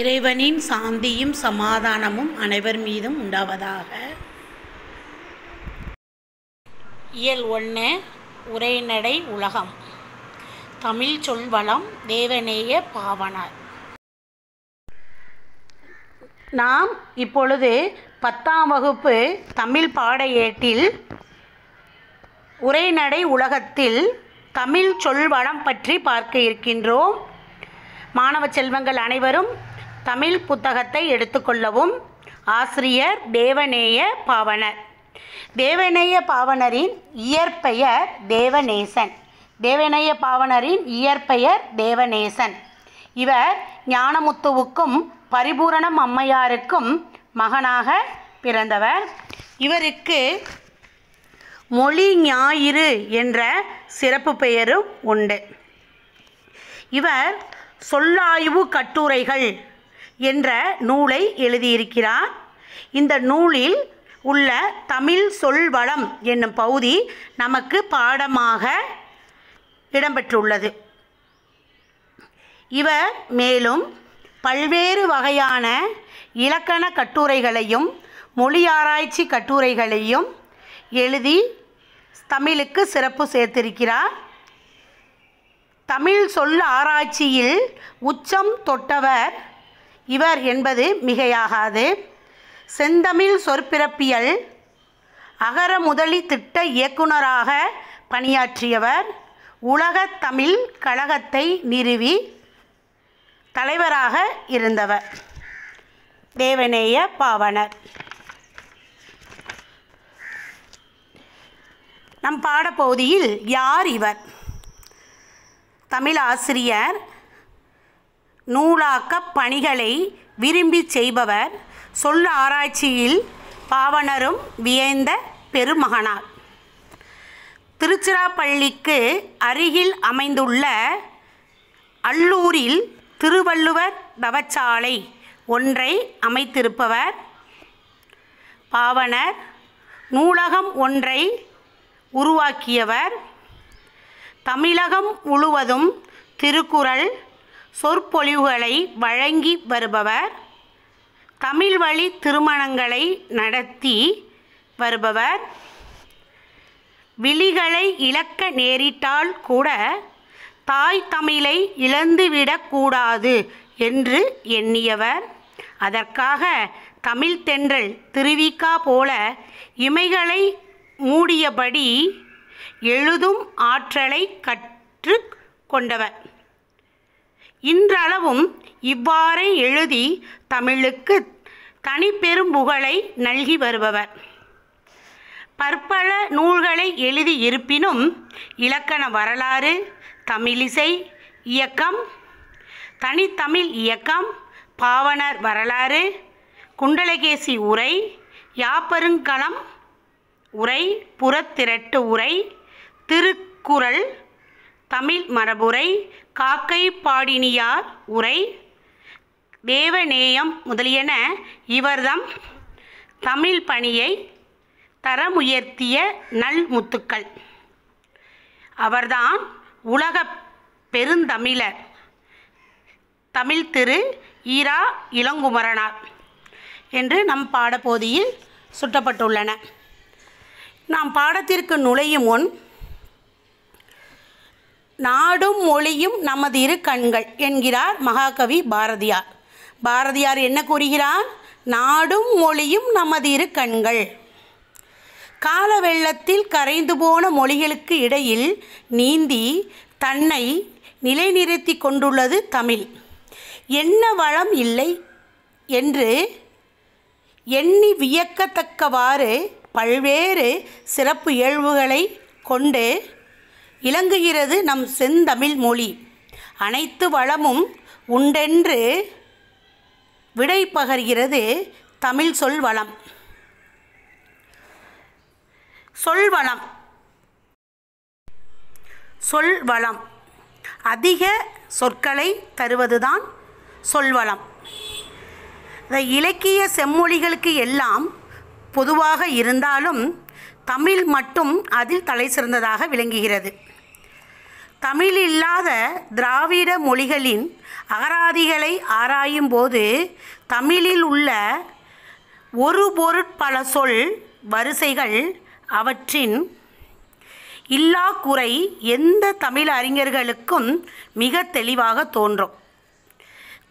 இறைவனின் சாந்தியும் சமாதானமும் அனைவர் மீதும் உண்டாவதாக. இயல் 1 உரைநடை உலகம். தமிழ் சொல்வளம் தேவநேய பாவனார். நாம் இப்பொழுது 10ஆம் வகுப்பு தமிழ் பாட ஏட்டில் உரைநடை உலகத்தில் தமிழ் சொல்வளம் பற்றி பார்க்க இருக்கின்றோம். மாணவ செல்வங்கள் அனைவரும் தமிழ் புத்தகத்தை எடுத்துக்கொள்ளவும். ஆசிரியர் தேவநேய பாவனர். தேவநேய பாவனரின் இயற்பெயர் தேவநேசன். தேவநேய பாவனரின் இயற்பெயர் தேவநேசன். இவர் ஞானமுத்துவுக்கும் பரிபூரணம் அம்மையாருக்கும் மகனாக பிறந்தவர். இவருக்கு மொழி ஞாயிறு என்ற சிறப்பு பெயரும் உண்டு. இவர் சொல்லாய்வு கட்டுரைகள் என்ற நூலை எழுதியிருக்கிறார். இந்த நூலில் உள்ள தமிழ் சொல்வளம் என்னும் பகுதி நமக்கு பாடமாக இடம்பெற்றுள்ளது. இவர் மேலும் பல்வேறு வகையான இலக்கண கட்டுரைகளையும் மொழியாராய்ச்சி கட்டுரைகளையும் எழுதி தமிழுக்கு சிறப்பு சேர்த்திருக்கிறார். தமிழ் சொல் ஆராய்ச்சியில் உச்சம் தொட்டவர் இவர் என்பது மிகையாகாது. செந்தமிழ் சொற்பிறப்பியல் அகர முதலி திட்ட இயக்குனராக பணியாற்றியவர். உலகத் தமிழ் கழகத்தை நிறுவி தலைவராக இருந்தவர் தேவநேய பாவனர். நம் பாடப்பகுதியில் யார் இவர்? தமிழ் ஆசிரியர், நூலாக்க பணிகளை விரும்பி செய்பவர், சொல் ஆராய்ச்சியில் பாவனரும் வியந்த பெருமகனார். திருச்சிராப்பள்ளிக்கு அருகில் அமைந்துள்ள அல்லூரில் திருவள்ளுவர் தவச்சாலை ஒன்றை அமைத்திருப்பவர். பாவனர் நூலகம் ஒன்றை உருவாக்கியவர். தமிழகம் முழுவதும் திருக்குறள் சொற்பொழிவுகளை வழங்கி வருபவர். தமிழ் வழி திருமணங்களை நடத்தி வருபவர். விழிகளை இழக்க நேரிட்டால் கூட தாய் தமிழை இழந்துவிடக்கூடாது என்று எண்ணியவர். அதற்காக தமிழ் தென்றல் திருவிக்கா போல இமைகளை மூடியபடி எழுதும் ஆற்றலை கற்று கொண்டவர். இன்றளவும் இவ்வாறே எழுதி தமிழுக்கு தனிப்பெரும் புகழை நல்கி வருபவர். பற்பல நூல்களை எழுதி இருப்பினும் இலக்கண வரலாறு, தமிழிசை இயக்கம், தனித்தமிழ் இயக்கம், பாவனர் வரலாறு, குண்டலகேசி உரை, யாப்பருங்கலம் உரை, புறத்திரட்டு உரை, திருக்குறள், தமிழ் மரபுரை, காக்கை பாடினியார் உரை, தேவநேயம் முதலியன இவர்தம் தமிழ் பணியை தரமுயர்த்திய நல்முத்துக்கள். அவர்தான் உலக பெருந்தமிழர் தமிழ் திரு ஈரா இளங்குமரனார் என்று நம் பாடப்பகுதியில் சுட்டப்பட்டுள்ளன. நாம் பாடத்திற்கு நுழையும் முன் நாடும் மொழியும் நமது இரு கண்கள் என்கிறார் மகாகவி பாரதியார். பாரதியார் என்ன கூறுகிறார்? நாடும் மொழியும் நமது இரு கண்கள். கால வெள்ளத்தில் கரைந்து போன மொழிகளுக்கு இடையில் நீந்தி தன்னை நிலைநிறுத்தி கொண்டுள்ளது தமிழ். என்ன வளம் இல்லை என்று எண்ணி வியக்கத்தக்கவாறு பல்வேறு சிறப்பு இயல்புகளை கொண்டு இலங்குகிறது நம் செந்தமிழ் மொழி. அனைத்து வளமும் உண்டென்று விடை பகர்கிறது தமிழ் சொல்வளம். சொல்வளம் சொல்வளம் அதிக சொற்களை தருவதுதான் சொல்வளம். இலக்கிய செம்மொழிகளுக்கு எல்லாம் பொதுவாக இருந்தாலும் தமிழ் மட்டும் அதில் தலை சிறந்ததாக விளங்குகிறது. தமிழ் இல்லாத திராவிட மொழிகளின் அகராதிகளை ஆராயும் போது தமிழில் உள்ள ஒரு பொருட்பல சொல் வரிசைகள் அவற்றின் இல்லா குறை எந்த தமிழ் அறிஞர்களுக்கும் மிக தெளிவாக தோன்றும்.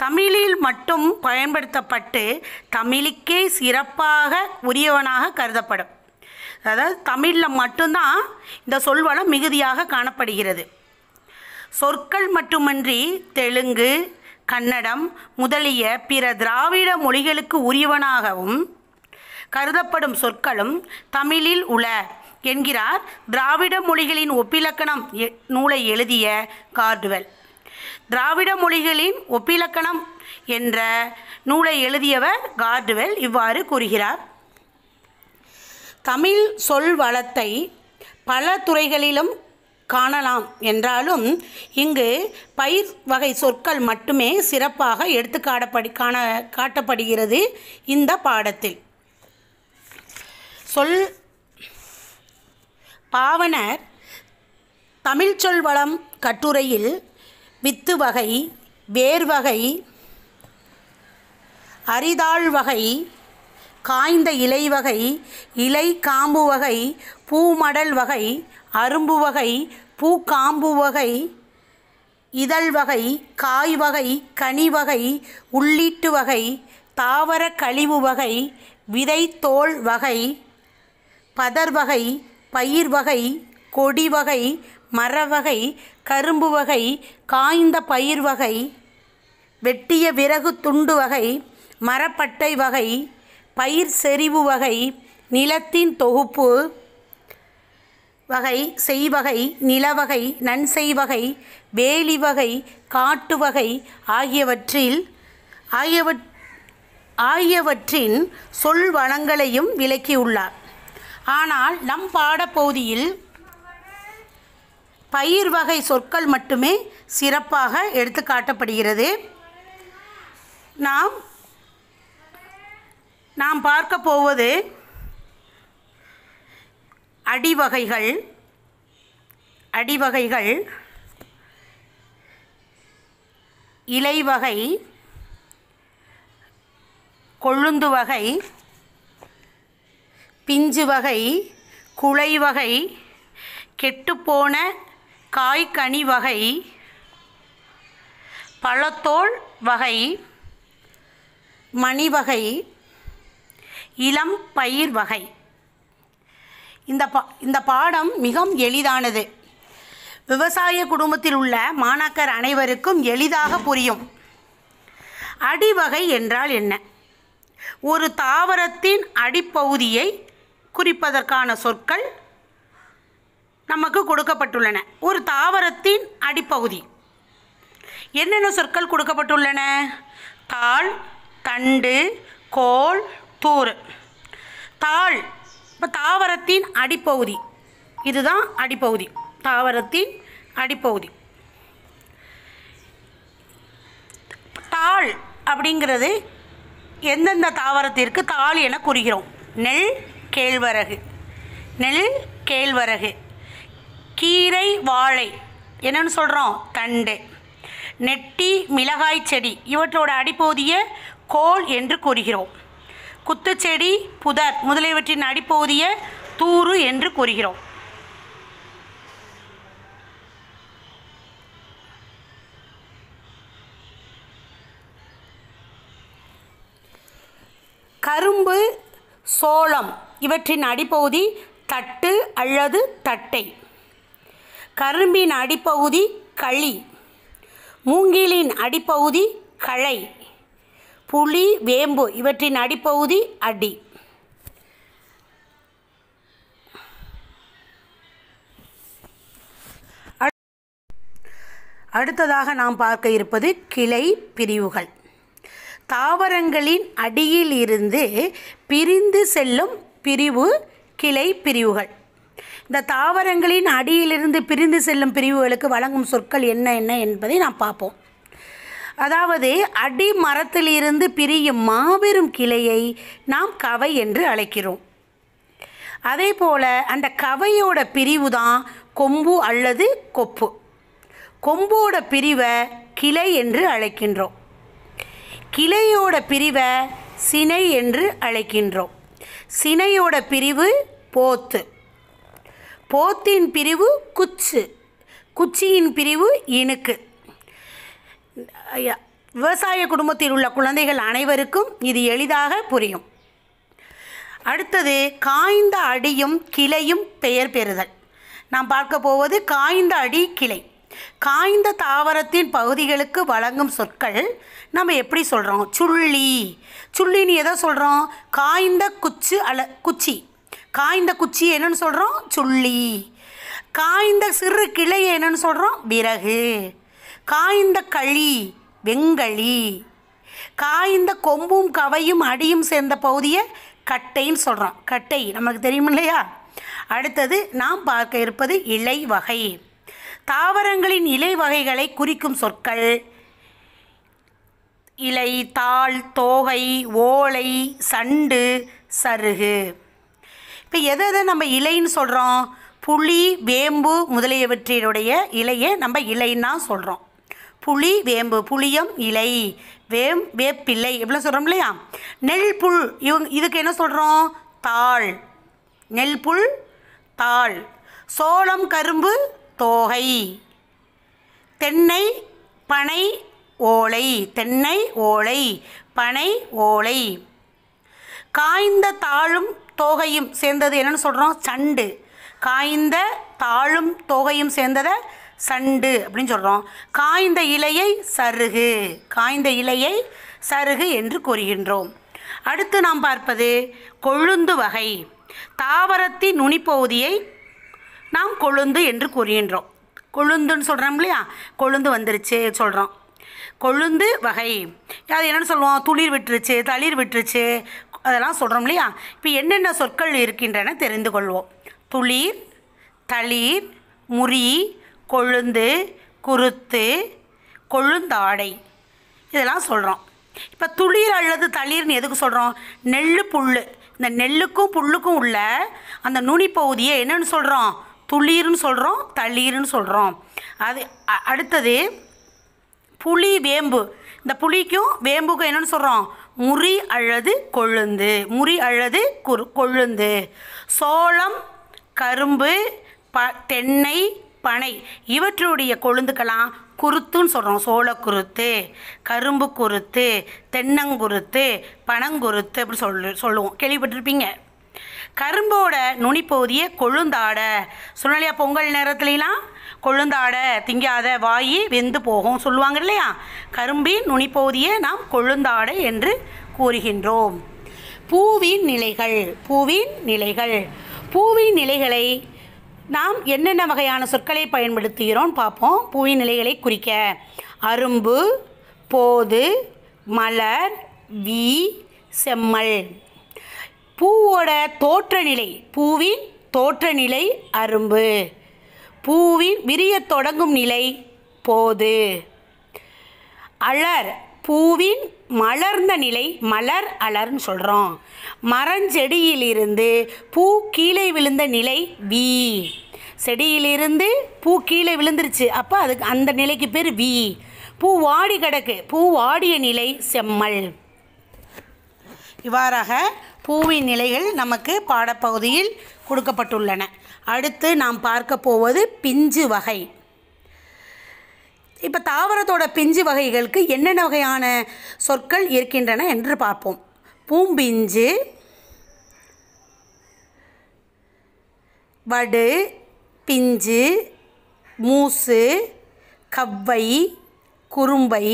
தமிழில் மட்டும் பயன்படுத்தப்பட்டு தமிழுக்கே சிறப்பாக உரியவனாக கருதப்படும். அதாவது தமிழில் மட்டும்தான் இந்த சொல்வளம் மிகுதியாக காணப்படுகிறது. சொற்கள் மட்டுமின்றி தெலுங்கு, கன்னடம் முதலிய பிற திராவிட மொழிகளுக்கு உரியவனாகவும் கருதப்படும் சொற்களும் தமிழில் உள என்கிறார் திராவிட மொழிகளின் ஒப்பிலக்கணம் நூலை எழுதிய கார்டுவெல். திராவிட மொழிகளின் ஒப்பிலக்கணம் என்ற நூலை எழுதியவர் கார்டுவெல் இவ்வாறு கூறுகிறார். தமிழ் சொல் வளத்தை பல துறைகளிலும் காணலாம் என்றாலும் இங்கு பயிர் வகை சொற்கள் மட்டுமே சிறப்பாக காட்டப்படுகிறது. இந்த பாடத்தில் பாவனர் தமிழ் சொல் வளம் கட்டுரையில் வித்து வகை, வேர் வகை, அரிதாழ் வகை, காய்ந்த இலை வகை, இலை காம்பு வகை, பூமடல் வகை, அரும்பு வகை, பூக்காம்பு வகை, இதழ் வகை, காய் வகை, கனி வகை, உள்ளீட்டு வகை, தாவர கழிவு வகை, விதைத்தோல் வகை, பதர் வகை, பயிர் வகை, கொடி வகை, மரவகை, கரும்பு வகை, காய்ந்த பயிர் வகை, வெட்டிய விறகு துண்டு வகை, மரப்பட்டை வகை, பயிர் செறிவு வகை, நிலத்தின் தொகுப்பு வகை, செய்வகை, நிலவகை, நன்செய்வகை, வேலி வகை, காட்டு வகை ஆகியவற்றின் சொல் வளங்களையும் விளக்கியுள்ளார். ஆனால் நம் பாடப்பகுதியில் பயிர் வகை சொற்கள் மட்டுமே சிறப்பாக எடுத்து காட்டப்படுகிறது. நாம் பார்க்க போவது அடிவகைகள், இலைவகை, கொழுந்து வகை, பிஞ்சு வகை, குலை வகை, கெட்டுப்போன காய்கனி வகை, பழத்தோல் வகை, மணிவகை, இளம் பயிர் வகை. இந்த பாடம் மிகவும் எளிதானது. விவசாய குடும்பத்தில் உள்ள மாணாக்கர் அனைவருக்கும் எளிதாக புரியும். அடிவகை என்றால் என்ன? ஒரு தாவரத்தின் அடிப்பகுதியை குறிப்பதற்கான சொற்கள் நமக்கு கொடுக்கப்பட்டுள்ளன. ஒரு தாவரத்தின் அடிப்பகுதி என்னென்ன சொற்கள் கொடுக்கப்பட்டுள்ளன? தாள், தண்டு, கோல், தூர். தாள் இப்போ தாவரத்தின் அடிப்பகுதி, இதுதான் அடிப்பகுதி, தாவரத்தின் அடிப்பகுதி. தாள் அப்படிங்கிறது எந்தெந்த தாவரத்திற்கு தாள் என கூறுகிறோம்? நெல், கேழ்வரகு, கீரை, வாழை என்னன்னு சொல்கிறோம்? தண்டு. நெட்டி, மிளகாய் செடி இவற்றோட அடிப்பகுதியை கோல் என்று கூறுகிறோம். குத்துச்செடி, புதர் முதலியவற்றின் அடிப்பகுதியை தூறு என்று கூறுகிறோம். கரும்பு, சோளம் இவற்றின் அடிப்பகுதி தட்டு அல்லது தட்டை. கரும்பின் அடிப்பகுதி களி. மூங்கிலின் அடிப்பகுதி களை. புளி, வேம்பு இவற்றின் அடிப்பகுதி அடி. அடுத்ததாக நாம் பார்க்க இருப்பது கிளை பிரிவுகள். தாவரங்களின் அடியில் இருந்து பிரிந்து செல்லும் பிரிவு கிளை பிரிவுகள். இந்த தாவரங்களின் அடியிலிருந்து பிரிந்து செல்லும் பிரிவுகளுக்கு வழங்கும் சொற்கள் என்ன என்பதை நாம் பார்ப்போம். அதாவது அடி மரத்திலிருந்து பிரியும் மாபெரும் கிளையை நாம் கவை என்று அழைக்கிறோம். அதே போல் அந்த கவையோட பிரிவு தான் கொம்பு அல்லது கொப்பு. கொம்போட பிரிவை கிளை என்று அழைக்கின்றோம். கிளையோட பிரிவை சினை என்று அழைக்கின்றோம். சினையோட பிரிவு போத்து. போத்தின் பிரிவு குச்சு. குச்சியின் பிரிவு இணுக்கு. விவசாய குடும்பத்தில் உள்ள குழந்தைகள் அனைவருக்கும் இது எளிதாக புரியும். அடுத்தது காய்ந்த அடியும் கிளையும் பெயர் பெறுதல். நாம் பார்க்க போவது காய்ந்த அடி கிளை. காய்ந்த தாவரத்தின் பகுதிகளுக்கு வழங்கும் சொற்கள் நம்ம எப்படி சொல்கிறோம்? சுள்ளி. சுள்ளின்னு எதை சொல்கிறோம்? காய்ந்த குச்சி. காய்ந்த குச்சி என்னன்னு சொல்கிறோம்? சுள்ளி. காய்ந்த சிறு கிளை என்னன்னு சொல்கிறோம்? விறகு. காய்ந்த களி வெங்களி. காய்ந்த கொம்பும் கவையும் அடியும் சேர்ந்த பகுதியை கட்டைன்னு சொல்கிறோம். கட்டை நமக்கு தெரியும் இல்லையா? அடுத்தது நாம் பார்க்க இருப்பது இலை வகை. தாவரங்களின் இலை வகைகளை குறிக்கும் சொற்கள் இலை, தாள், தோகை, ஓலை, சண்டு, சருகு. இப்போ எதை நம்ம இலைன்னு சொல்கிறோம்? புளி, வேம்பு முதலியவற்றினுடைய இலையை நம்ம இலைன்னு தான் சொல்கிறோம். புளி, வேம்பு, புளியம் இலை, வேப்பிலை எப்படிலாம் சொல்கிறோம் இல்லையா? நெல் புல் இதுக்கு என்ன சொல்கிறோம்? தாள். நெல் புல் தாள். சோளம், கரும்பு தோகை. தென்னை, பனை, ஓலை. தென்னை ஓலை, பனை ஓலை. காய்ந்த தாளும் தோகையும் சேர்ந்தது என்னன்னு சொல்கிறோம்? சண்டு. காய்ந்த தாளும் தோகையும் சேர்ந்ததை சண்டு அப்படின்னு சொல்கிறோம். காய்ந்த இலையை சருகு. காய்ந்த இலையை சருகு என்று கூறுகின்றோம். அடுத்து நாம் பார்ப்பது கொழுந்து வகை. தாவரத்தின் நுனிப்பகுதியை நாம் கொழுந்து என்று கூறுகின்றோம். கொழுந்துன்னு சொல்கிறோம் இல்லையா? கொழுந்து வந்துருச்சு சொல்கிறோம். கொழுந்து வகை. அது என்னென்னு சொல்லுவோம்? துளிர் விட்டுருச்சு, தளிர் விட்டுருச்சு, அதெல்லாம் சொல்கிறோம் இல்லையா? இப்போ என்னென்ன சொற்கள் இருக்கின்றன தெரிந்து கொள்வோம். துளிர், தளிர், முறி, கொழுந்து, குருத்து, கொழுந்தாடை இதெல்லாம் சொல்கிறோம். இப்போ துளிர் அல்லது தளிர்னு எதுக்கு சொல்கிறோம்? நெல், புல். இந்த நெல்லுக்கும் புல்லுக்கும் உள்ள அந்த நுனிப்பகுதியை என்னென்னு சொல்கிறோம்? துளிர்னு சொல்கிறோம், தளிர்னு சொல்கிறோம். அது அடுத்தது புளி, வேம்பு. இந்த புளிக்கும் வேம்புக்கும் என்னென்னு சொல்கிறோம்? முறி அல்லது கொழுந்து. முறி அல்லது கொழுந்து. சோளம், கரும்பு, தென்னை, பனை இவற்றுடைய கொழுந்துக்கெல்லாம் குருத்துன்னு சொல்கிறோம். சோளக்குருத்து, கரும்பு குருத்து, தென்னங்குருத்து, பனங்குருத்து அப்படி சொல்லுவோம். கேள்விப்பட்டிருப்பீங்க. கரும்போட நுனிப்பகுதியை கொழுந்தாடை சொன்னாலையா? பொங்கல் நேரத்துலாம் கொழுந்தாடை திங்காத, வாயி வெந்து போகும் சொல்லுவாங்க இல்லையா? கரும்பின் நுனிப்பகுதியை நாம் கொழுந்தாடை என்று கூறுகின்றோம். பூவின் நிலைகள். பூவின் நிலைகள். பூவின் நிலைகளை நாம் என்னென்ன வகையான சொற்களை பயன்படுத்துகிறோம் பார்ப்போம். பூவின் நிலைகளை குறிக்க அரும்பு, போது, மலர், வி, செம்மல். பூவோட தோற்றநிலை. பூவின் தோற்றநிலை அரும்பு. பூவின் விரியத் தொடங்கும் நிலை போது. அலர். பூவின் மலர்ந்த நிலை மலர் அலர்ன்னு சொல்கிறோம். மரஞ்செடியிலிருந்து பூ கீழே விழுந்த நிலை வி. செடியிலிருந்து பூ கீழே விழுந்துருச்சு, அப்போ அதுக்கு அந்த நிலைக்கு பேர் வி. பூ வாடி கிடக்கு, பூ வாடிய நிலை செம்மல். இவ்வாறாக பூவின் நிலைகள் நமக்கு பாடப்பகுதியில் கொடுக்கப்பட்டுள்ளன. அடுத்து நாம் பார்க்க போவது பிஞ்சு வகை. இப்போ தாவரத்தோட பிஞ்சு வகைகளுக்கு என்னென்ன வகையான சொற்கள் இருக்கின்றன என்று பார்ப்போம். பூம்பிஞ்சு, வடு, பிஞ்சு, மூசு, கவ்வை, குறும்பை,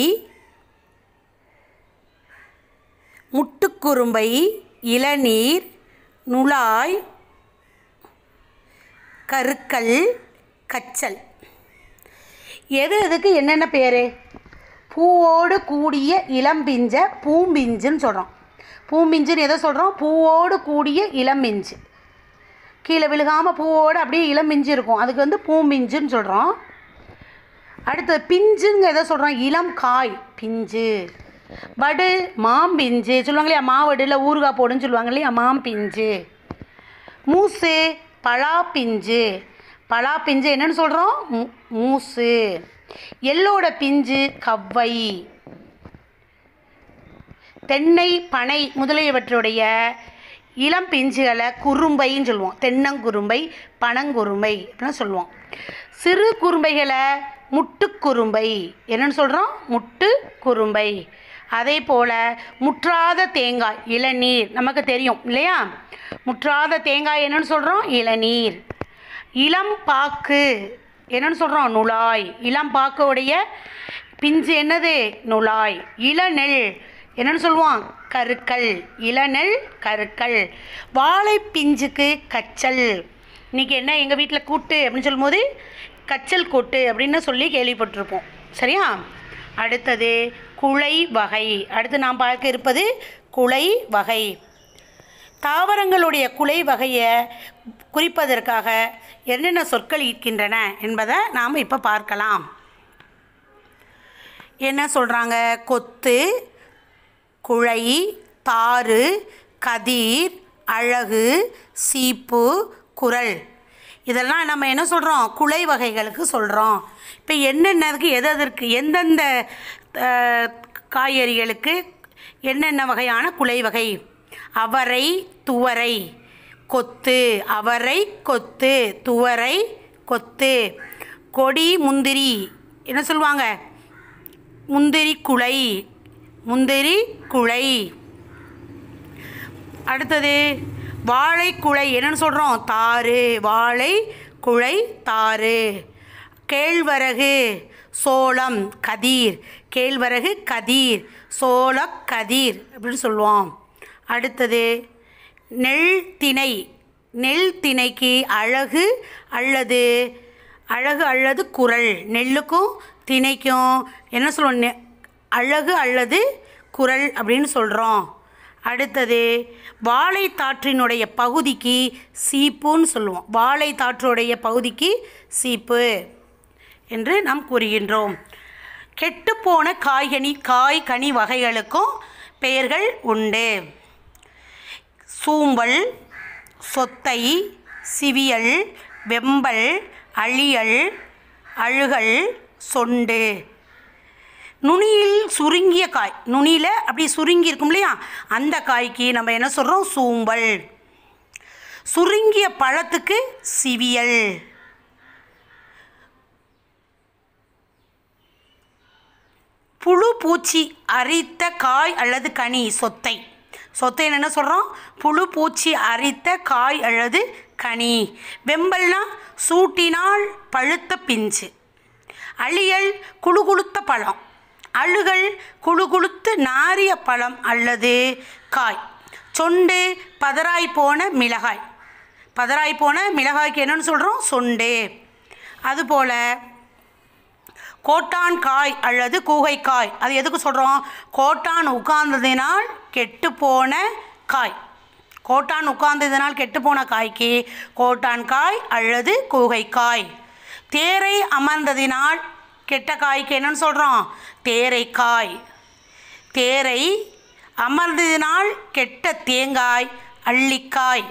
முட்டுக்குறும்பை, இளநீர், நுழாய், கருக்கல், கச்சல். எதுக்கு என்னென்ன பேர்? பூவோடு கூடிய இளம்பிஞ்ச பூம்பிஞ்சுன்னு சொல்கிறோம். பூம்பிஞ்சுன்னு எதை சொல்கிறோம்? பூவோடு கூடிய இளம்பிஞ்சு. கீழே விழுகாமல் பூவோடு அப்படியே இளம்பிஞ்சு இருக்கும், அதுக்கு பூம்பிஞ்சுன்னு சொல்கிறோம். அடுத்தது பிஞ்சுங்க எதை சொல்கிறோம்? இளம் காய் பிஞ்சு. வடு மாம்பிஞ்சு சொல்லுவாங்க இல்லையா? மாவடுல ஊறுகாய் போடுன்னு சொல்லுவாங்க இல்லையா? மாம்பிஞ்சு. மூசு பலாப்பிஞ்சு. பலாப்பிஞ்சு என்னென்னு சொல்கிறோம்? மூசு. எள்ளோட பிஞ்சு கவ்வை. தென்னை பனை முதலியவற்றுடைய இளம் பிஞ்சுகளை குறும்பைன்னு சொல்லுவோம். தென்னங்குறும்பை, பனங்குறும்பை அப்படின்னு சொல்லுவோம். சிறு குறும்பைகளை முட்டுக்குறும்பை என்னன்னு சொல்கிறோம்? முட்டு குறும்பை. அதே போல் முற்றாத தேங்காய் இளநீர் நமக்கு தெரியும் இல்லையா? முற்றாத தேங்காய் என்னன்னு சொல்கிறோம்? இளநீர். இளம் பாக்கு என்னன்னு சொல்கிறோம்? நுழாய். இளம் பாக்குடைய பிஞ்சு என்னது? நுழாய். இளநெல் என்னன்னு சொல்லுவோம்? கருக்கல். இளநெல் கருக்கல். வாழை பிஞ்சுக்கு கச்சல். இன்றைக்கி என்ன எங்கள் வீட்டில் கூட்டு அப்படின்னு சொல்லும்போது கச்சல் கூட்டு அப்படின்னு சொல்லி கேள்விப்பட்டிருப்போம். சரியா? அடுத்தது குலை வகை. அடுத்து நாம் பார்க்க இருப்பது குலை வகை. தாவரங்களுடைய குலை வகையை குறிப்பதற்காக என்னென்ன சொற்கள் இருக்கின்றன என்பதை நாம் இப்போ பார்க்கலாம். என்ன சொல்கிறாங்க? கொத்து, குழை, தாறு, கதிர், அழகு, சீப்பு, குரல். இதெல்லாம் நம்ம என்ன சொல்கிறோம்? குலை வகைகளுக்கு சொல்கிறோம். இப்போ என்னென்னதுக்கு எதற்கு எந்தெந்த காய்கறிகளுக்கு என்னென்ன வகையான குலை வகை? அவரை, துவரை, கொத்து. அவரை கொத்து, துவரை கொத்து. கொடி, முந்திரி என்ன சொல்லுவாங்க? முந்திரி குலை. முந்திரி குலை. அடுத்தது வாழை குலை என்னன்னு சொல்கிறோம்? தாறு. வாழை குலை தாறு. கேழ்வரகு, சோளம், கதிர். கேழ்வரகு கதிர், சோள கதிர் அப்படின்னு சொல்லுவோம். அடுத்தது நெல் திணை. நெல் திணைக்கு அழகு அல்லது குரல். நெல்லுக்கும் திணைக்கும் என்ன சொல்லுவோம்? அழகு அல்லது குரல் அப்படின்னு சொல்கிறோம். அடுத்தது வாழைத்தாற்றினுடைய பகுதிக்கு சீப்புன்னு சொல்லுவோம். வாழைத்தாற்றுடைய பகுதிக்கு சீப்பு என்று நாம் கூறுகின்றோம். கெட்டுப்போன காய்கனி வகைகளுக்கும் பெயர்கள் உண்டு. சூம்பல், சொத்தை, சிவியல், வெம்பல், அழியல், அழுகல், சொண்டு. நுனியில் சுருங்கிய காய். நுனியில் அப்படி சுருங்கி இருக்கும் இல்லையா? அந்த காய்க்கு நம்ம என்ன சொல்கிறோம்? சூம்பல். சுருங்கிய பழத்துக்கு சிவியல். புழு பூச்சி அரித்த காய் அல்லது கனி சொத்தை. சொத்தை என்ன சொல்கிறோம்? புழு பூச்சி அரித்த காய் அல்லது கனி. வெம்பல்னா சூட்டினால் பழுத்த பிஞ்சு. அழியல் குழுகுழுத்த பழம். அழுகல் குழுகுழுத்து நாரிய பழம் அல்லது காய். சொண்டு பதராய் போன மிளகாய். பதராய் போன மிளகாய்க்கு என்னன்னு சொல்கிறோம்? சொண்டு. அதுபோல் கோட்டான் காய் அல்லது கூகைக்காய். அது எதுக்கு சொல்கிறோம்? கோட்டான் உட்கார்ந்ததினால் கெட்டுப்போன காய். கோட்டான் உட்கார்ந்ததினால் கெட்டுப்போன காய்க்கு கோட்டான் காய் அல்லது கூகைக்காய். தேரை அமர்ந்ததினால் கெட்ட காய்க்கு என்னன்னு சொல்கிறோம்? தேரைக்காய். தேரை அமர்ந்ததினால் கெட்ட தேங்காய் அள்ளிக்காய்.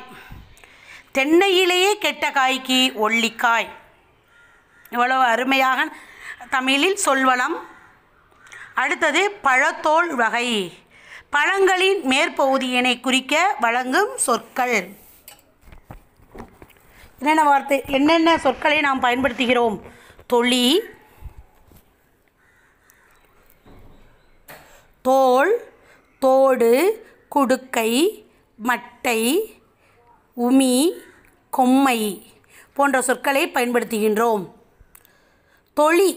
தென்னையிலேயே கெட்ட காய்க்கு ஒல்லிக்காய். இவ்வளவு அருமையாக தமிழில் சொல்வளம். அடுத்தது பழத்தோல் வகை. பழங்களின் மேற்பகுதியினை குறிக்க வழங்கும் சொற்கள். என்னென்ன சொற்களை நாம் பயன்படுத்துகிறோம்? தொளி, தோல், தோடு, குடுக்கை, மட்டை, உமி, கொம்மை போன்ற சொற்களை பயன்படுத்துகின்றோம். தொளி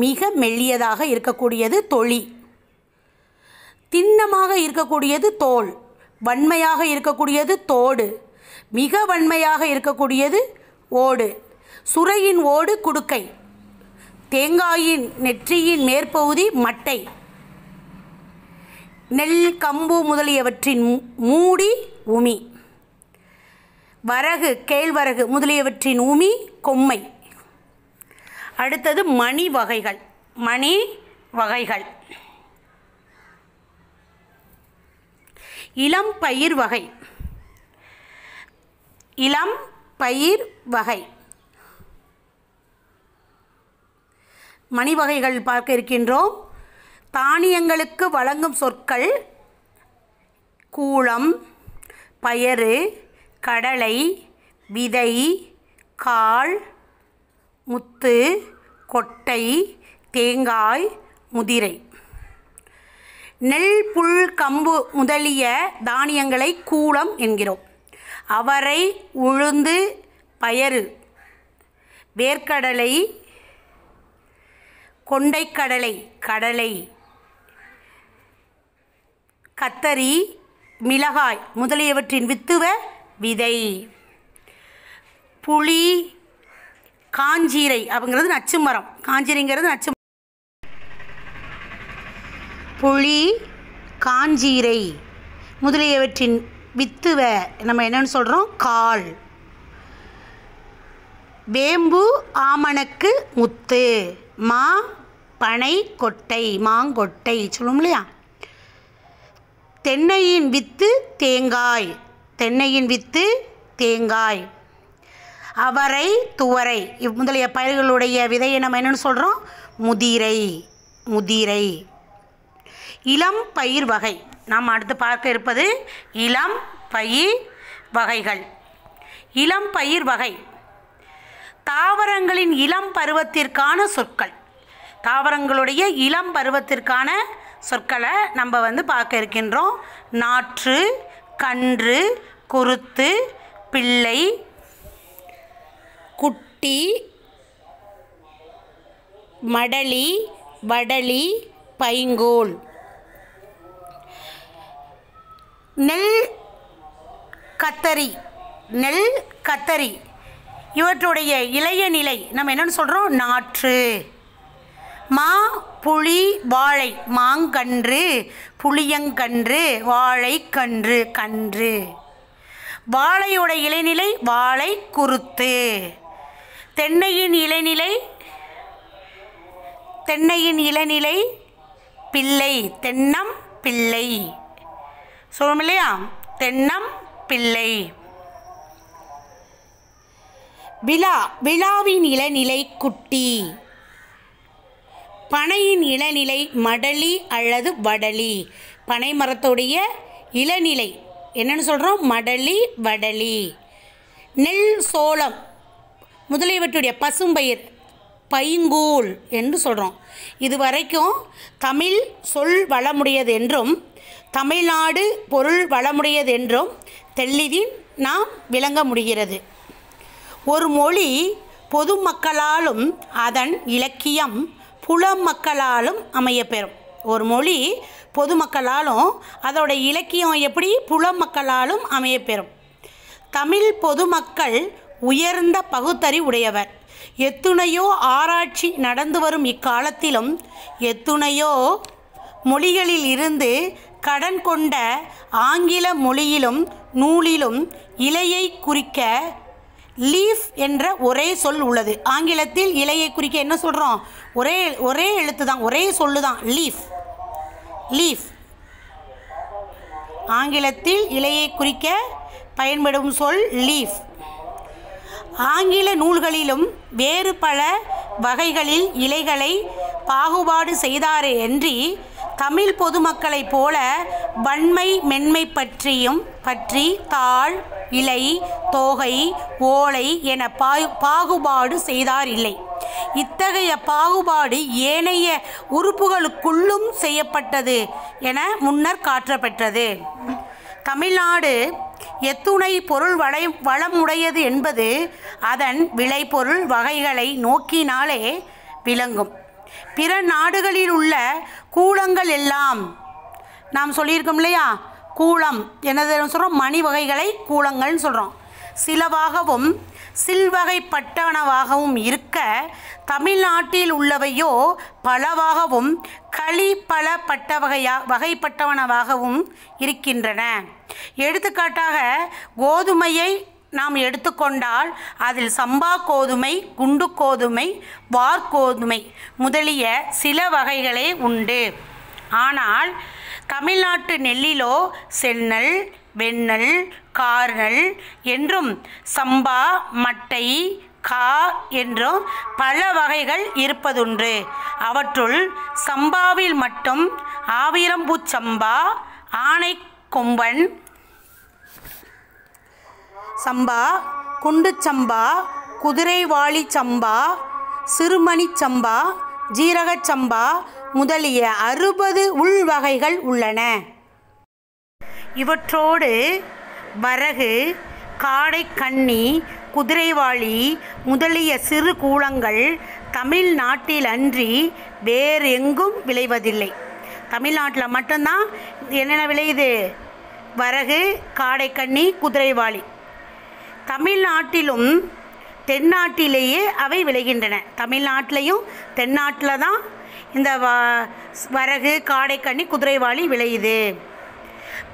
மிக மெல்லியதாக இருக்கக்கூடியது தொளி. திண்ணமாக இருக்கக்கூடியது தோல். வன்மையாக இருக்கக்கூடியது தோடு. மிக வன்மையாக இருக்கக்கூடியது ஓடு. சுரையின் ஓடு குடுக்கை. தேங்காயின் நெற்றியின் மேற்பகுதி மட்டை. நெல், கம்பு முதலியவற்றின் மூடி உமி. வரகு, கேழ்வரகு முதலியவற்றின் உமி கொம்மை. அடுத்தது மணி வகைகள். மணி வகைகள். இளம் பயிர் வகை. இளம் பயிர் வகை. மணி வகைகள் பார்க்க இருக்கின்றோம். தானியங்களுக்கு வழங்கும் சொற்கள் கூளம், பயறு, கடலை, விதை, காள், முத்து, கொட்டை, தேங்காய், முதிரை. நெல், புல், கம்பு முதலிய தானியங்களை கூளம் என்கிறோம். அவரை, உளுந்து, பயறு, வேர்க்கடலை, கொண்டைக்கடலை, கடலை, கத்தரி, மிளகாய் முதலியவற்றின் வித்துவ விதை. புளி, காஞ்சீரை அப்படிங்கிறது நச்சு மரம். காஞ்சீரைங்கிறது நச்சு. புளி, காஞ்சீரை முதலியவற்றின் வித்துவ நம்ம என்னன்னு சொல்கிறோம்? காள். வேம்பு, ஆமணக்கு, முத்து. மா, பனை, கொட்டை, மாங்கொட்டை சொல்லுவோம் இல்லையா? தென்னையின் வித்து தேங்காய். தென்னையின் வித்து தேங்காய். அவரை, துவரை முதலிய பயிர்களுடைய விதையை நம்ம என்னென்னு சொல்கிறோம்? முதிரை. முதிரை. இளம் பயிர் வகை. நாம் அடுத்து பார்க்க இருப்பது இளம் பயிர் வகைகள். இளம் பயிர் வகை தாவரங்களின் இளம் பருவத்திற்கான சொற்கள். தாவரங்களுடைய இளம் பருவத்திற்கான சொற்களை நம்ம பார்க்க இருக்கின்றோம். நாற்று, கன்று, குருத்து, பிள்ளை, குட்டி, மடலி, வடலி, பைங்கோல். நெல், கத்தரி. நெல், கத்தரி இவற்றுடைய இளைய நிலை நம்ம என்னென்னு சொல்கிறோம்? நாற்று. மா, புளி, வாழை, மாங்கன்று, புளியங்கன்று, வாழைக்கன்று, கன்று. வாழையோட இலைநிலை வாழை, குருத்து. தென்னையின் இலைநிலை தென்னையின் இளநிலை பிள்ளை, தென்னம் பிள்ளை சொல்லுவோம் இல்லையா? தென்னம் பிள்ளை. விழா, விழாவின் இளநிலை குட்டி. பனையின் இளநிலை மடலி அல்லது வடலி. பனை மரத்துடைய இளநிலை என்னன்னு சொல்கிறோம்? மடலி, வடலி. நெல், சோளம் முதலியவற்றுடைய பசும்பயிர் பைங்கூல் என்று சொல்கிறோம். இதுவரைக்கும் தமிழ் சொல் வளமுடையது என்றும் தமிழ்நாடு பொருள் வளமுடையது என்றும் தெளிவில் நாம் விளங்க முடிகிறது. ஒரு மொழி பொதுமக்களாலும் அதன் இலக்கியம் புலமக்களாலும் அமையப்பெறும். ஒரு மொழி பொதுமக்களாலும் அதோட இலக்கியம் எப்படி? புலமக்களாலும் அமையப்பெறும். தமிழ் பொதுமக்கள் உயர்ந்த பகுத்தறிவு உடையவர். எத்துணையோ ஆராய்ச்சி நடந்து வரும் இக்காலத்திலும் எத்துணையோ மொழிகளில் இருந்து கடன் கொண்ட ஆங்கில மொழியிலும் நூலிலும் இலையை குறிக்க லீஃப் என்ற ஒரே சொல் உள்ளது. ஆங்கிலத்தில் இலையை குறிக்க என்ன சொல்கிறோம்? ஒரே எழுத்து தான், ஒரே சொல்லு தான், லீஃப். லீஃப். ஆங்கிலத்தில் இலையை குறிக்க பயன்படும் சொல் லீஃப். ஆங்கில நூல்களிலும் வேறு பல வகைகளில் இலைகளை பாகுபாடு செய்தாரே அன்றி தமிழ் பொதுமக்களைப் போல வன்மை மென்மை பற்றி தாள், இலை, தோகை, ஓலை என பாகுபாடு செய்தார் இல்லை. இத்தகைய பாகுபாடு ஏனைய உறுப்புகளுக்குள்ளும் செய்யப்பட்டது என முன்னர் காட்டப்பெற்றது. தமிழ்நாடு எத்துணை பொருள் வளமுடையது என்பது அதன் விளைபொருள் வகைகளை நோக்கினாலே விளங்கும். பிற நாடுகளில் உள்ள கூளங்கள் எல்லாம் நாம் சொல்லியிருக்கோம் இல்லையா? கூளம் என்னது சொல்கிறோம்? மணி வகைகளை கூளங்கள்னு சொல்கிறோம். சிலவாகவும் சில்வகைப்பட்டனவாகவும் இருக்க தமிழ்நாட்டில் உள்ளவையோ பலவாகவும் பல வகைப்பட்டவனவாகவும் இருக்கின்றன. எடுத்துக்காட்டாக கோதுமையை நாம் எடுத்துக்கொண்டால் அதில் சம்பா கோதுமை, குண்டு கோதுமை, வார்கோதுமை முதலிய சில வகைகளே உண்டு. ஆனால் தமிழ்நாட்டு நெல்லிலோ செந்நெல், வெண்ணெல், கார்நெல் என்றும் சம்பா, மட்டை, கா என்றும் பல வகைகள் இருப்பதுண்டு. அவற்றுள் சம்பாவில் மட்டும் ஆவிரம்பூச்சம்பா, ஆனைக்கொம்பன் சம்பா, குண்டுச்சம்பா, குதிரைவாளி சம்பா, சிறுமணி சம்பா, ஜீரகச் சம்பா முதலிய 60 உள்வகைகள் உள்ளன. இவற்றோடு வரகு, காடைக்கன்னி, குதிரைவாளி முதலிய சிறு கூலங்கள் தமிழ்நாட்டில் அன்றி வேறு எங்கும் விளைவதில்லை. தமிழ்நாட்டில் மட்டும்தான் என்னென்ன விளையுது? வரகு, காடைக்கன்னி, குதிரைவாளி. தமிழ்நாட்டிலும் தென்னாட்டிலேயே அவை விளைகின்றன. தமிழ்நாட்டிலையும் தென்னாட்டில் தான் இந்த வரகு, காடைக்கன்னி, குதிரைவாளி விளையுது.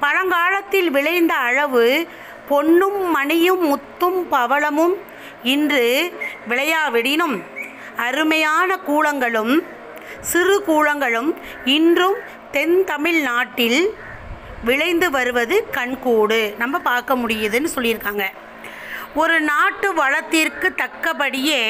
பழங்காலத்தில் விளைந்த அளவு பொன்னும் மணியும் முத்தும் பவளமும் இன்று விளையாவிடினும் அருமையான கூலங்களும் சிறு கூலங்களும் இன்றும் தென் தமிழ்நாட்டில் விளைந்து வருவது கண்கூடு நம்ம பார்க்க முடியுதுன்னு சொல்லியிருக்காங்க. ஒரு நாட்டு வளத்திற்கு தக்கபடியே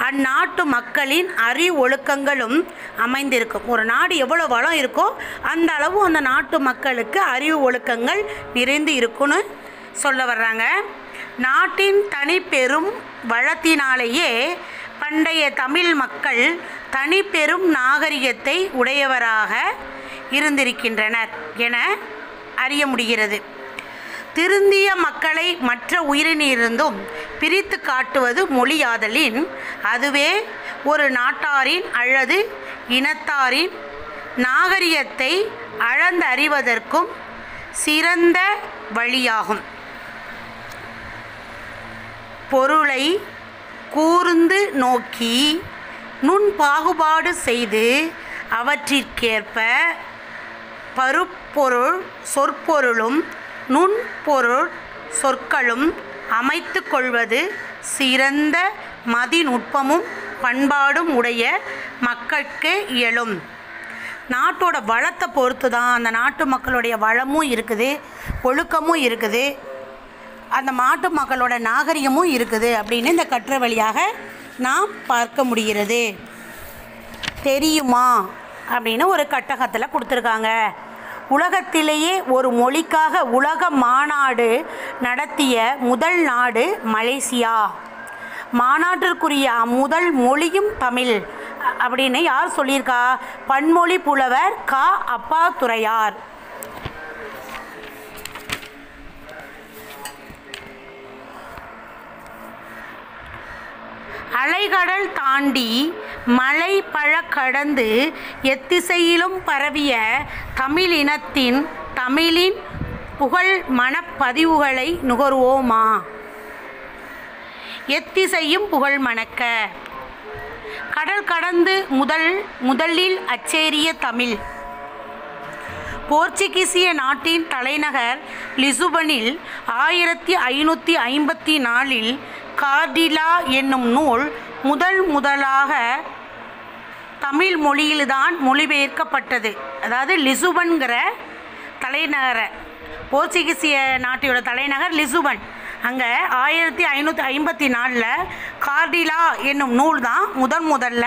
அந்நாட்டு மக்களின் அறிவொழுக்கங்களும் அமைந்திருக்கும். ஒரு நாடு எவ்வளோ வளம் இருக்கோ அந்த அளவு அந்த நாட்டு மக்களுக்கு அறிவு ஒழுக்கங்கள் நிறைந்து இருக்குன்னு சொல்ல வர்றாங்க. நாட்டின் தனிப்பெரும் வளத்தினாலேயே பண்டைய தமிழ் மக்கள் தனிப்பெரும் நாகரிகத்தை உடையவராக இருந்திருக்கின்றனர் என அறிய முடிகிறது. திருந்திய மக்களை மற்ற உயிரினிருந்தும் பிரித்து காட்டுவது மொழியாதலின் அதுவே ஒரு நாட்டாரின் அல்லது இனத்தாரின் நாகரிகத்தை அளந்தறிவதற்கும் சிறந்த வழியாகும். பொருளை கூர்ந்து நோக்கி நுண் பாகுபாடு செய்து அவற்றிற்கேற்ப பருப்பொருள் சொற்பொருளும் நுண்பொருள் சொற்களும் அமைத்து கொள்வது சிறந்த மதிநுட்பமும் பண்பாடும் உடைய மக்களுக்கு இயலும். நாட்டோட வளத்தை பொறுத்து தான் அந்த நாட்டு மக்களுடைய வளமும் இருக்குது, ஒழுக்கமும் இருக்குது, அந்த நாட்டு மக்களோட நாகரிகமும் இருக்குது அப்படின்னு இந்த கட்டுரை வழியாக நாம் பார்க்க முடிகிறது. தெரியுமா அப்படின்னு ஒரு கட்டகத்தில் கொடுத்துருக்காங்க. உலகத்திலேயே ஒரு மொழிக்காக உலக மாநாடு நடத்திய முதல் நாடு மலேசியா. மாநாட்டிற்குரிய முதல் மொழியும் தமிழ் அப்படின்னு யார் சொல்லியிருக்கா? பன்மொழி புலவர் கா. அப்பாத்துரையார். அலைகடல் தாண்டி மலை பழ கடந்து எத்திசையிலும் பரவிய தமிழினத்தின் தமிழின் புகழ் மனப்பதிவுகளை நுகர்வோமா? எத்திசையும் புகழ் மணக்க கடல் கடந்து முதலில் அச்சேரிய தமிழ். போர்ச்சுகீசிய நாட்டின் தலைநகர் லிசுபனில் 1554 கார்டிலா என்னும் நூல் முதலாக தமிழ் மொழியில்தான் மொழிபெயர்க்கப்பட்டது. அதாவது லிசுபன்கிற தலைநகரை, போர்ச்சுகீசிய நாட்டோட தலைநகர் லிசுபன், அங்கே 1554 கார்டிலா என்னும் நூல் தான் முதல்ல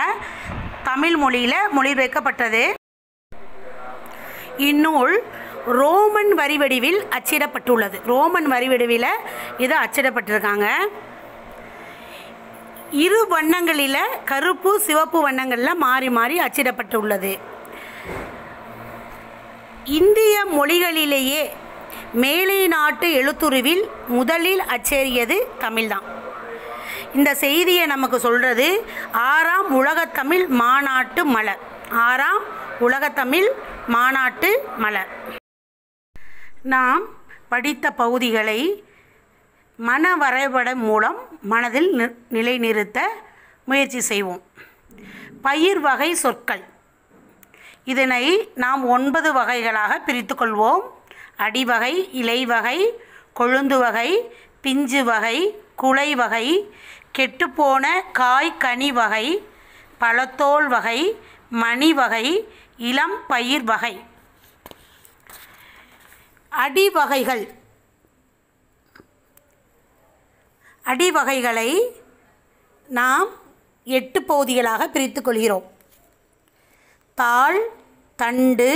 தமிழ் மொழியில் மொழிபெயர்க்கப்பட்டது. இந்நூல் ரோமன் வரிவடிவில் அச்சிடப்பட்டுள்ளது. ரோமன் வரிவடிவில் இது அச்சிடப்பட்டிருக்காங்க. இரு வண்ணங்களில் கருப்பு சிவப்பு வண்ணங்களில் மாறி மாறி அச்சிடப்பட்டுள்ளது. இந்திய மொழிகளிலேயே மேலை நாட்டு எழுத்துருவில் முதலில் அச்சேறியது தமிழ்தான். இந்த செய்தியை நமக்கு சொல்கிறது 6ஆம் உலகத்தமிழ் மாநாட்டு மலர். 6ஆம் உலகத்தமிழ் மாநாட்டு மலர். நாம் படித்த பகுதிகளை மன வரைபடம் மூலம் மனதில் நிலைநிறுத்த முயற்சி செய்வோம். பயிர் வகை சொற்கள். இதனை நாம் 9 வகைகளாக பிரித்து கொள்வோம். அடிவகை, இலை வகை, கொழுந்து வகை, பிஞ்சு வகை, குலை வகை, கெட்டுப்போன காய் கனி வகை, பழத்தோல் வகை, மணி வகை, இளம் பயிர் வகை. அடிவகைகளை நாம் 8 பகுதிகளாக பிரித்து கொள்கிறோம். தாள், தண்டு,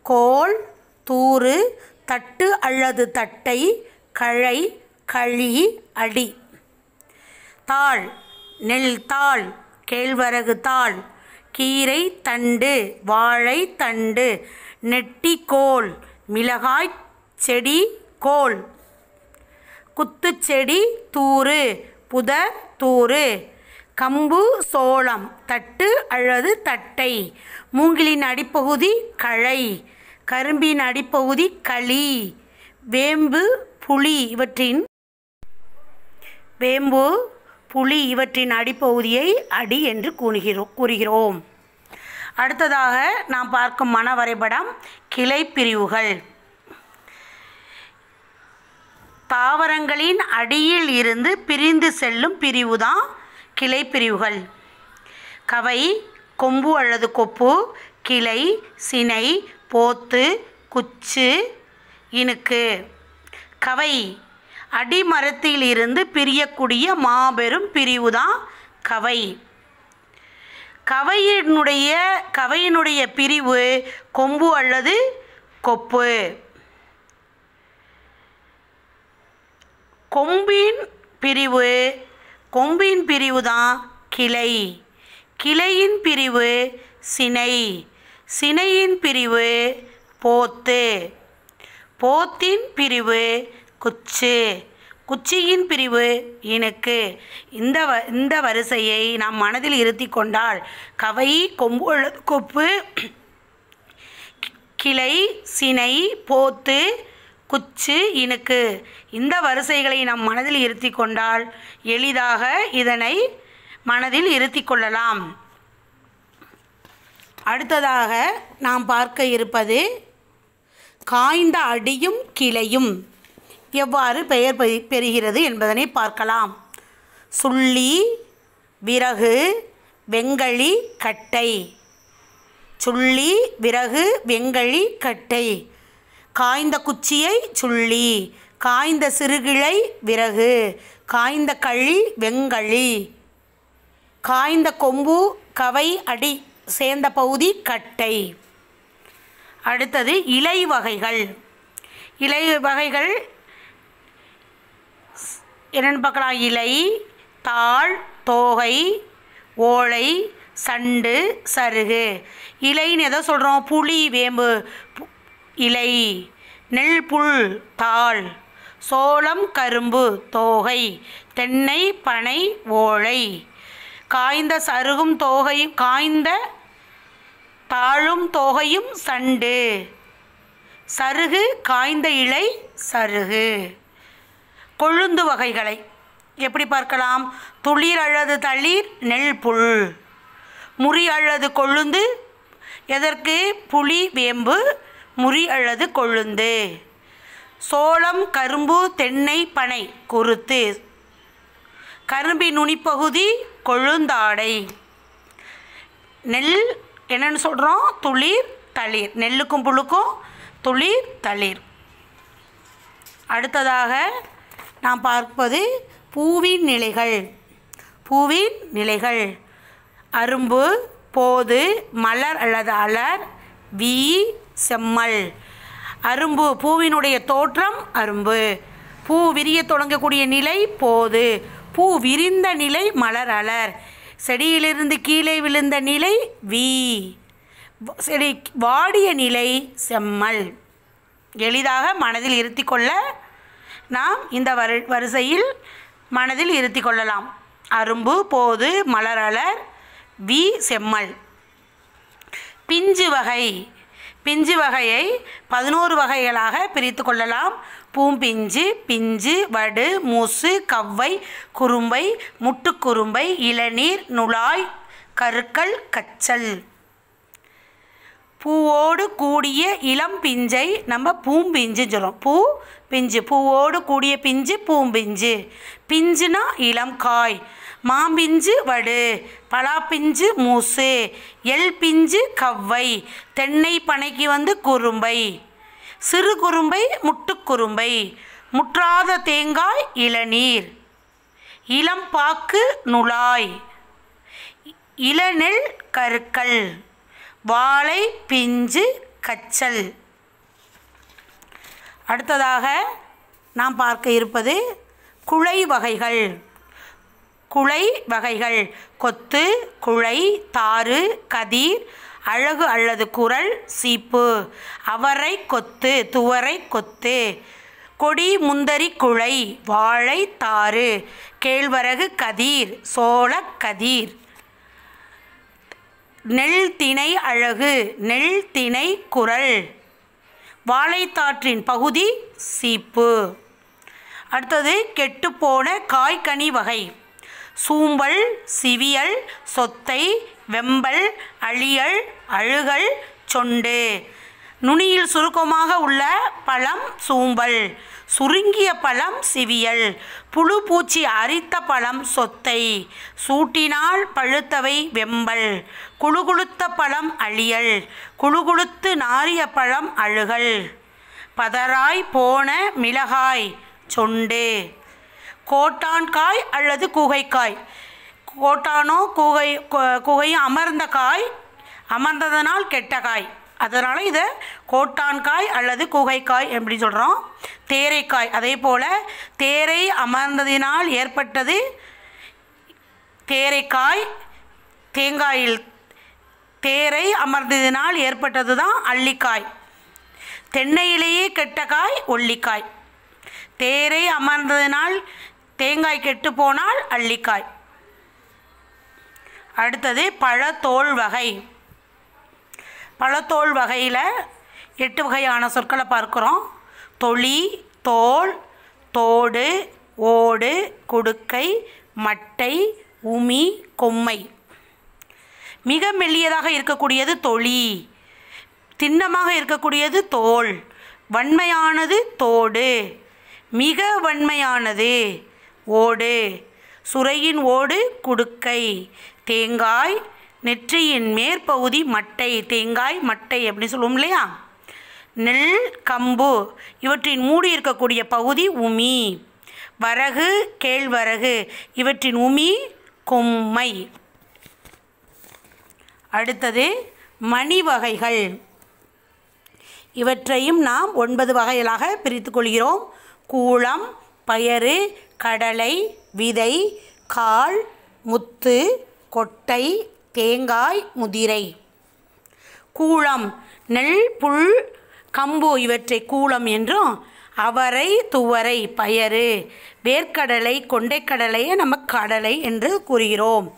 கோல், தூறு, தட்டு அல்லது தட்டை, கழை, களி, அடி. தாள்: நெல் தாள், கேழ்வரகு தாள், கீரை தண்டு, வாழை தண்டு, நெட்டிக்கோல், மிளகாய் செடி கோல், குத்துச்செடி தூறு, புதர் தூறு, கம்பு சோளம் தட்டு அல்லது தட்டை, மூங்கிலின் அடிப்பகுதி கழை, கரும்பின் அடிப்பகுதி களி, வேம்பு புளி இவற்றின் அடிப்பகுதியை அடி என்று கூறுகிறோம். அடுத்ததாக நாம் பார்க்கும் மன வரைபடம் கிளை பிரிவுகள். தாவரங்களின் அடியில் இருந்து பிரிந்து செல்லும் பிரிவு தான் கிளை பிரிவுகள். கவை, கொம்பு அல்லது கொப்பு, கிளை, சினை, போத்து, குச்சு, இனுக்கு. கவை அடிமரத்தில் இருந்து பிரியக்கூடிய மாபெரும் பிரிவு தான் கவை. கவையினுடைய பிரிவு கொம்பு அல்லது கொப்பு. கொம்பின் பிரிவு தான் கிளை. கிளையின் பிரிவு சினை. சினையின் பிரிவு போத்து. போத்தின் பிரிவு குச்சு. குச்சியின் பிரிவு இனுக்கு. இந்த வரிசையை நாம் மனதில் இருத்தி கொண்டால் கவை, கொம்பு அல்லது கொப்பு, கிளை, சினை, போத்து, குச்சு, இனுக்கு இந்த வரிசைகளை நாம் மனதில் இருத்தி கொண்டால் எளிதாக இதனை மனதில் இருத்தி கொள்ளலாம். அடுத்ததாக நாம் பார்க்க இருப்பது காய்ந்த அடியும் கிளையும் எவ்வாறு பெயர் பெறுகிறது என்பதனை பார்க்கலாம். சுள்ளி, விறகு, வெங்கழி, கட்டை. சுள்ளி, விறகு, வெங்கழி, கட்டை. காய்ந்த குச்சியை சுள்ளி, காய்ந்த சிறுகிளை விறகு, காய்ந்த களி வெங்கழி, காய்ந்த கொம்பு கவை அடி சேர்ந்த பகுதி கட்டை. அடுத்தது இலை வகைகள். இலை வகைகள் என்னென்னு பார்க்கலாம். இலை, தாள், தோகை, ஓலை, சண்டு, சருகு. இலைன்னு எதை சொல்கிறோம்? புளி, வேம்பு இலை, நெல் புல் தாள், சோளம் கரும்பு தோகை, தென்னை பனை ஓலை. காய்ந்த சருகும் தோகையும் காய்ந்த தாழும் தோகையும் சண்டு. சருகு காய்ந்த இலை சருகு. கொழுந்து வகைகளை எப்படி பார்க்கலாம்? துளிர் அல்லது தளிர் நெல் புல். முறி அல்லது கொழுந்து எதற்கு? புளி வேம்பு முறி அல்லது கொழுந்து. சோளம் கரும்பு தென்னை பனை குருத்து. கரும்பின் நுனிப்பகுதி கொழுந்தாடை. நெல் என்னென்னு சொல்கிறோம்? துளிர் தளிர். நெல்லுக்கும் புழுக்கும் துளிர் தளிர். அடுத்ததாக நாம் பார்ப்பது பூவின் நிலைகள். பூவின் நிலைகள் அரும்பு, போது, மலர் அல்லது அலர், வீ, செம்மல். அரும்பு பூவினுடைய தோற்றம் அரும்பு. பூ விரிய தொடங்கக்கூடிய நிலை போது. பூ விரிந்த நிலை மலர் அலர். செடியிலிருந்து கீழே விழுந்த நிலை வீ. செடி வாடிய நிலை செம்மல். எளிதாக மனதில் இருத்தி கொள்ள நாம் இந்த வரிசையில் மனதில் இருத்தி கொள்ளலாம். அரும்பு, போது, மலர் அலர், வீ, செம்மல். பிஞ்சு வகை. பிஞ்சு வகையை 11 வகைகளாக பிரித்து கொள்ளலாம். பூம்பிஞ்சு, பிஞ்சு, வடு, மூசு, கவ்வை, குறும்பை, முட்டுக்குறும்பை, இளநீர், நுழாய், கருக்கல், கச்சல். பூவோடு கூடிய இளம் பிஞ்சை நம்ம பூம்பிஞ்சு சொல்கிறோம். பூ பிஞ்சு, பூவோடு கூடிய பிஞ்சு பூம்பிஞ்சு. பிஞ்சுனா இளம் காய். மாம்பிஞ்சு வடு, பலாப்பிஞ்சு மூசு, எல் பிஞ்சு கவ்வை, தென்னை பனைக்கு குறும்பை, சிறு குறும்பை முட்டுக்குறும்பை, முற்றாத தேங்காய் இளநீர். இளம்பாக்கு நுழாய், இளநெல் கருக்கள், வாழை பிஞ்சு கச்சல். அடுத்ததாக நாம் பார்க்க இருப்பது குழை வகைகள். குழை வகைகள் கொத்து, குழை, தாறு, கதிர், அழகு அல்லது குரல், சீப்பு, அவரை கொத்து, துவரை கொத்து, கொடி முந்தரி குழை, வாழை தாறு, கேழ்வரகு கதிர், சோள கதிர், நெல் திணை அழகு, நெல் திணை குரல், வாழைத்தாற்றின் பகுதி சீப்பு. அடுத்தது கெட்டுப்போன காய்கனி வகை. சூம்பல், சிவியல், சொத்தை, வெம்பல், அழியல், அழுகல், சொண்டு. நுனியில் சுருக்கமாக உள்ள பழம் சூம்பல், சுருங்கிய பழம் சிவியல், புழு பூச்சி அரித்த பழம் சொத்தை, சூட்டினால் பழுத்தவை வெம்பல், குழுகுழுத்த பழம் அழியல், குழுகுழுத்து நாறிய பழம் அழுகல், பதராய் போன மிளகாய் சொண்டு. கோட்டான்காய் அல்லது கூகைக்காய். கோட்டானோ கூகையும் அமர்ந்த காய், அமர்ந்ததனால் கெட்ட காய், அதனால் இதை கோட்டான்காய் அல்லது கூகைக்காய் எப்படி சொல்கிறோம். தேரைக்காய், அதே போல் தேரை அமர்ந்ததினால் ஏற்பட்டது தேரைக்காய். தேங்காயில் தேரை அமர்ந்ததினால் ஏற்பட்டது தான் அள்ளிக்காய். தென்னையிலேயே கெட்ட காய் ஒல்லிக்காய். தேரை அமர்ந்ததினால் தேங்காய் கெட்டு போனால் அள்ளிக்காய். அடுத்தது பழத்தோல் வகை. பழத்தோல் வகையில் 8 வகையான சொற்களை பார்க்குறோம். தொளி, தோல், தோடு, ஓடு, குடுக்கை, மட்டை, உமி, கொம்மை. மிக மெல்லியதாக இருக்கக்கூடியது தொளி, திண்ணமாக இருக்கக்கூடியது தோல், வன்மையானது தோடு, மிக வன்மையானது ஓடு. சுரையின் ஓடு குடுக்கை. தேங்காய், நெற்றியின் மேற்பகுதி மட்டை, தேங்காய் மட்டை அப்படின்னு சொல்லுவோம் இல்லையா. நெல், கம்பு இவற்றின் மூடி இருக்கக்கூடிய பகுதி உமி. வரகு, கேழ்வரகு இவற்றின் உமி கொம்மை. அடுத்தது மணி வகைகள். இவற்றையும் நாம் 9 வகைகளாக பிரித்து கொள்கிறோம். கூளம், பயறு, கடலை, விதை, கால், முத்து, கொட்டை, தேங்காய், முதிரை. கூளம் நெல், புல், கம்பு இவற்றை கூளம் என்றும், அவரை, துவரை, பயறு, வேர்க்கடலை, கொண்டைக்கடலையை நம்ம கடலை என்று கூறுகிறோம்.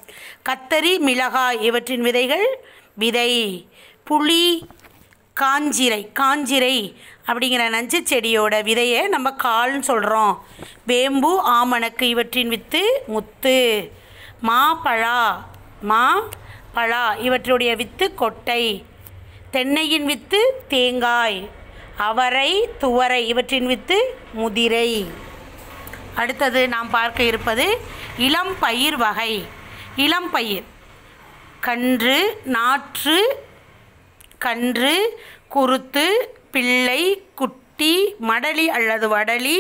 கத்தரி, மிளகாய் இவற்றின் விதைகள் விதை. புளி, காஞ்சிரை, காஞ்சிரை அப்படிங்கிற நஞ்சு செடியோட விதையை நம்ம கால்னு சொல்கிறோம். வேம்பு, ஆமணக்கு இவற்றின் வித்து முத்து. மாப்பழா, பழா இவற்றுடைய வித்து கொட்டை. தென்னையின் வித்து தேங்காய். அவரை, துவரை இவற்றின் வித்து முதிரை. அடுத்தது நாம் பார்க்க இருப்பது இளம் பயிர் வகை. இளம் பயிர் கன்று, நாற்று, கன்று, குருத்து, பிள்ளை, குட்டி, மடலி அல்லது வடலி,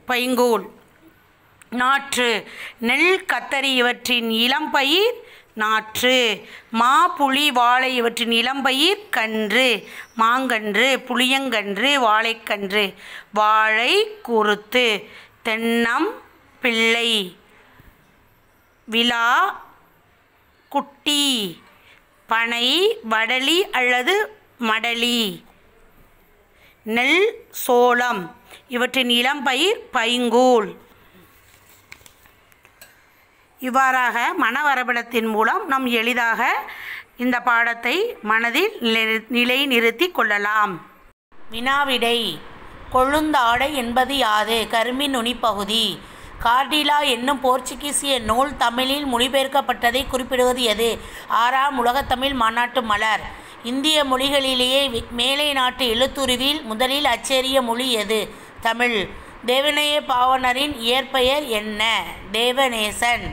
பைங்கூழ். நாற்று நெல், கத்தரி இவற்றின் இளம்பயிர் நாற்று. மா, புளி, வாழை இவற்றின் இளம்பயிர் கன்று, மாங்கன்று, புளியங்கன்று, வாழைக்கன்று. வாழை, குருத்து. தென்னம், பிள்ளை, விழா, குட்டி, பனை, வடலி அல்லது மடலி. நெல், சோளம் இவற்றின் இளம்பயிர் பைங்கூழ். இவ்வாறாக மனவரைபடத்தின் மூலம் நாம் எளிதாக இந்த பாடத்தை மனதில் நிலைநிறுத்தி கொள்ளலாம். வினாவிடை. கொழுந்தாடை என்பது யாது? கரும்பின் நுனிப்பகுதி. கார்டிலா என்னும் போர்ச்சுகீசிய நூல் தமிழில் மொழிபெயர்க்கப்பட்டதை குறிப்பிடுவது எது? 6ஆம் உலகத்தமிழ் மாநாட்டு மலர். இந்திய மொழிகளிலேயே மேலை நாட்டு எழுத்துருவில் முதலில் அச்சேறிய மொழி எது? தமிழ். தேவநேய பாவணரின் இயற்பெயர் என்ன? தேவநேசன்.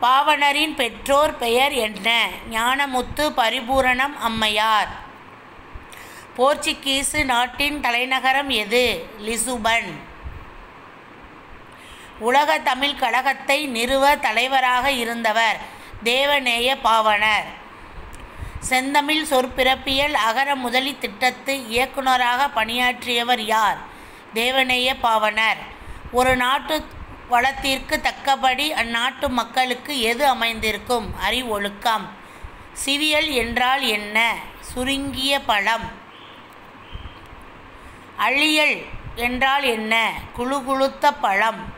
பாவணரின் பெற்றோர் பெயர் என்ன? ஞானமுத்து, பரிபூரணம் அம்மையார். போர்ச்சுகீசு நாட்டின் தலைநகரம் எது? லிசுபன். உலக தமிழ் கழகத்தை நிறுவ தலைவராக இருந்தவர் தேவநேய பாவாணர். செந்தமிழ் சொற்பிறப்பியல் அகர முதலி திட்டத்து இயக்குநராக பணியாற்றியவர் யார்? தேவநேய பாவாணர். ஒரு நாட்டு வளத்திற்கு தக்கபடி அந்நாட்டு மக்களுக்கு எது அமைந்திருக்கும்? அறிவொழுக்கம். சிவியல் என்றால் என்ன? சுருங்கிய பழம். அழியல் என்றால் என்ன? குளுகுளுத்த பழம்.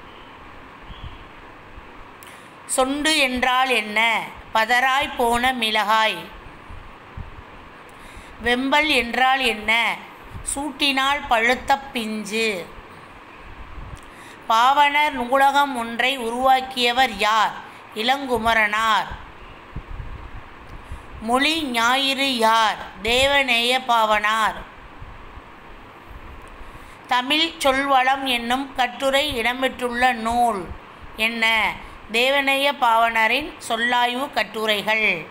சொண்டு என்றால் என்ன? பதராய் போன மிளகாய். வெம்பல் என்றால் என்ன? சூட்டினால் பழுத்த பிஞ்சு. பாவாணர் நூலகம் ஒன்றை உருவாக்கியவர் யார்? இளங்குமரனார். மொழி ஞாயிறு யார்? தேவநேய பாவாணர். தமிழ் சொல்வளம் என்னும் கட்டுரை இடம்பெற்றுள்ள நூல் என்ன? தேவநேய பாவாணரின் சொல்லாய்வு கட்டுரைகள்.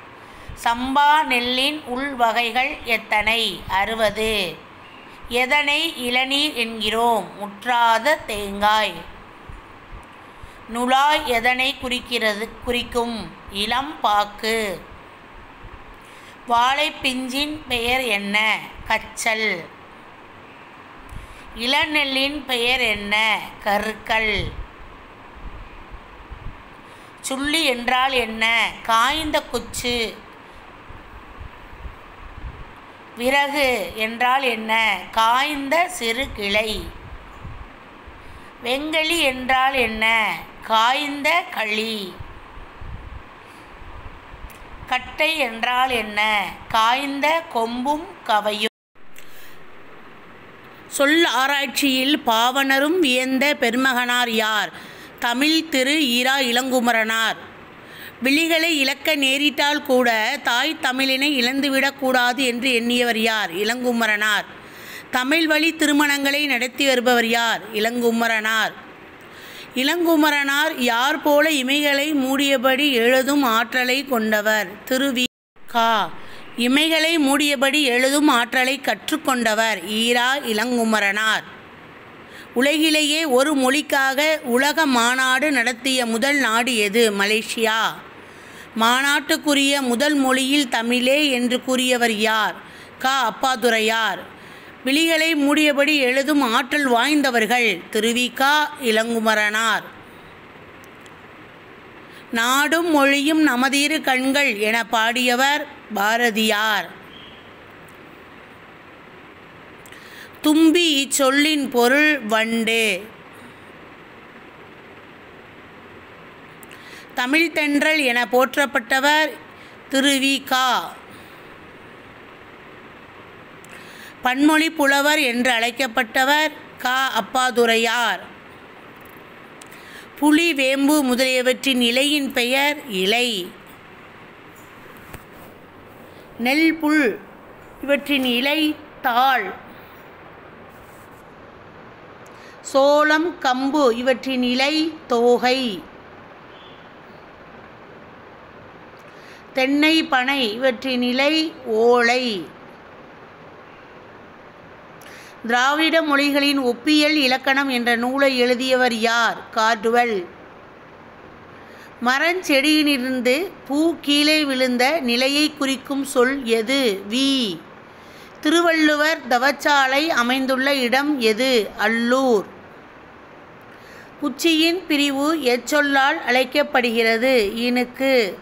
சம்பா நெல்லின் உள்வகைகள் எத்தனை? 60. எதனை இளநீர் என்கிறோம்? முற்றாத தேங்காய். நுழாய் எதனை குறிக்கும்? இளம் பாக்கு. வாழைப்பிஞ்சின் பெயர் என்ன? கச்சல். இளநெல்லின் பெயர் என்ன? கருக்கல். சுள்ளி என்றால் என்ன? காய்ந்த குச்சு. விறகு என்றால் என்ன? காய்ந்த சிறு கிளை. வெங்களி என்றால் என்ன? காய்ந்த களி. கட்டை என்றால் என்ன? காய்ந்த கொம்பும் கவையும். சொல் ஆராய்ச்சியில் பாவாணரும் வியந்த பெருமகனார் யார்? தமிழ் திரு ஈரா இளங்குமரனார். விழிகளை இழக்க நேரிட்டால் கூட தாய் தமிழினை இழந்துவிடக்கூடாது என்று எண்ணியவர் யார்? இளங்குமரனார். தமிழ் வழி திருமணங்களை நடத்தி வருபவர் யார்? இளங்குமரனார். இளங்குமரனார் யார் போல இமைகளை மூடியபடி எழுதும் ஆற்றலை கொண்டவர்? திரு.வி.க. இமைகளை மூடியபடி எழுதும் ஆற்றலை கற்றுக்கொண்டவர் ஈரா இளங்குமரனார். உலகிலேயே ஒரு மொழிக்காக உலக மாநாடு நடத்திய முதல் நாடு எது? மலேசியா. மாநாட்டுக்குரிய முதல் மொழியில் தமிழே என்று கூறியவர் யார்? க. அப்பாதுரையார். விழிகளை மூடியபடி எழுதும் ஆற்றல் வாய்ந்தவர்கள் திரு.வி.க. இளங்குமரனார். நாடும் மொழியும் நமதிரு கண்கள் என பாடியவர் பாரதியார். தும்பி இச்சொல்லின் பொருள் வண்டு. தமிழ் தென்றல் என போற்றப்பட்டவர் திரு.வி.க. பன்மொழி புலவர் என்று அழைக்கப்பட்டவர் க. அப்பாதுரையார். புலி, வேம்பு முதலியவற்றின் இலையின் பெயர் இலை. நெல், புல் இவற்றின் இலை தாள். சோளம், கம்பு இவற்றின் இலை தோகை. தென்னை, பனை இவற்றின் இலை ஓலை. திராவிட மொழிகளின் ஒப்பியல் இலக்கணம் என்ற நூலை எழுதியவர் யார்? கார்டுவெல். மரஞ்செடியிலிருந்து பூ கீழே விழுந்த நிலையை குறிக்கும் சொல் எது? வி. திருவள்ளுவர் தவச்சாலை அமைந்துள்ள இடம் எது? அல்லூர். குச்சியின் பிரிவு எச்சொல்லால் அழைக்கப்படுகிறது? இணுக்கு.